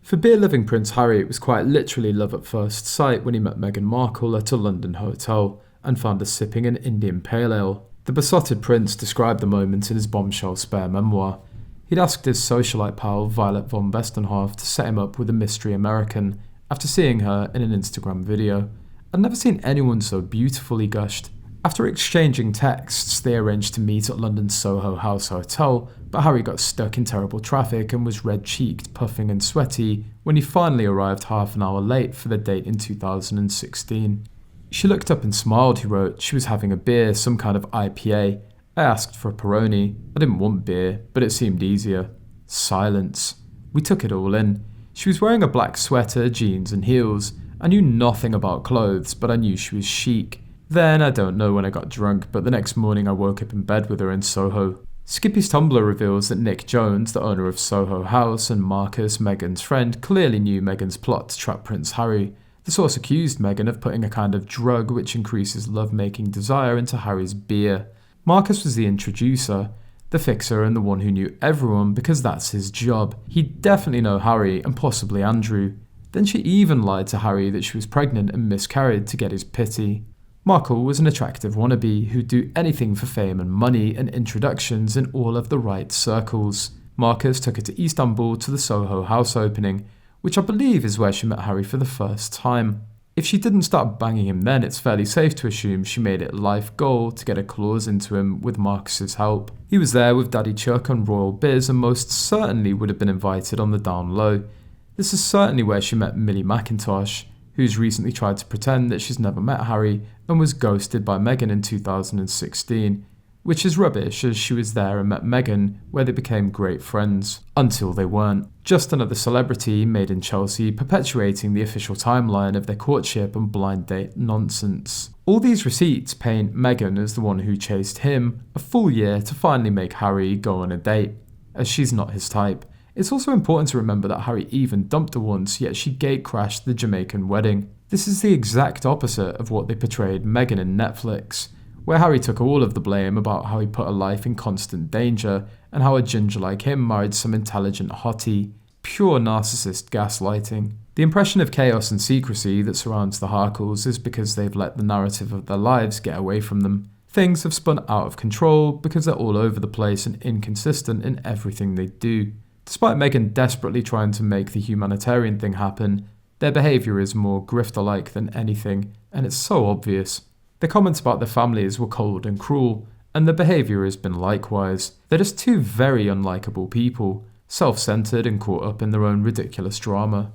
For beer-loving Prince Harry, it was quite literally love at first sight when he met Meghan Markle at a London hotel and found her sipping an Indian pale ale. The besotted prince described the moment in his bombshell spare memoir. He'd asked his socialite pal Violet von Westenhoff to set him up with a mystery American after seeing her in an Instagram video. "I'd never seen anyone so beautiful," he gushed. After exchanging texts, they arranged to meet at London's Soho House Hotel, but Harry got stuck in terrible traffic and was red-cheeked, puffing and sweaty when he finally arrived half an hour late for the date in 2016. "She looked up and smiled," he wrote. "She was having a beer, some kind of IPA. I asked for a Peroni. I didn't want beer, but it seemed easier." Silence. We took it all in. She was wearing a black sweater, jeans and heels. I knew nothing about clothes, but I knew she was chic. Then, I don't know when I got drunk, but the next morning I woke up in bed with her in Soho. Skippy's Tumblr reveals that Nick Jones, the owner of Soho House, and Marcus, Meghan's friend, clearly knew Meghan's plot to trap Prince Harry. The source accused Meghan of putting a kind of drug which increases love-making desire into Harry's beer. Marcus was the introducer, the fixer, and the one who knew everyone because that's his job. He'd definitely know Harry and possibly Andrew. Then she even lied to Harry that she was pregnant and miscarried to get his pity. Markle was an attractive wannabe who'd do anything for fame and money and introductions in all of the right circles. Marcus took her to Istanbul to the Soho House opening, which I believe is where she met Harry for the first time. If she didn't start banging him then, it's fairly safe to assume she made it a life goal to get a claws into him with Marcus's help. He was there with Daddy Chuck on Royal Biz and most certainly would have been invited on the down low. This is certainly where she met Millie McIntosh, who's recently tried to pretend that she's never met Harry and was ghosted by Meghan in 2016, which is rubbish as she was there and met Meghan where they became great friends, until they weren't. Just another celebrity made in Chelsea perpetuating the official timeline of their courtship and blind date nonsense. All these receipts paint Meghan as the one who chased him a full year to finally make Harry go on a date, as she's not his type. It's also important to remember that Harry even dumped her once, yet she gatecrashed the Jamaican wedding. This is the exact opposite of what they portrayed Meghan in Netflix, where Harry took all of the blame about how he put her life in constant danger and how a ginger like him married some intelligent hottie. Pure narcissist gaslighting. The impression of chaos and secrecy that surrounds the Harkles is because they've let the narrative of their lives get away from them. Things have spun out of control because they're all over the place and inconsistent in everything they do. Despite Meghan desperately trying to make the humanitarian thing happen, their behaviour is more grifter-like than anything, and it's so obvious. Their comments about their families were cold and cruel, and their behaviour has been likewise. They're just two very unlikable people, self-centred and caught up in their own ridiculous drama.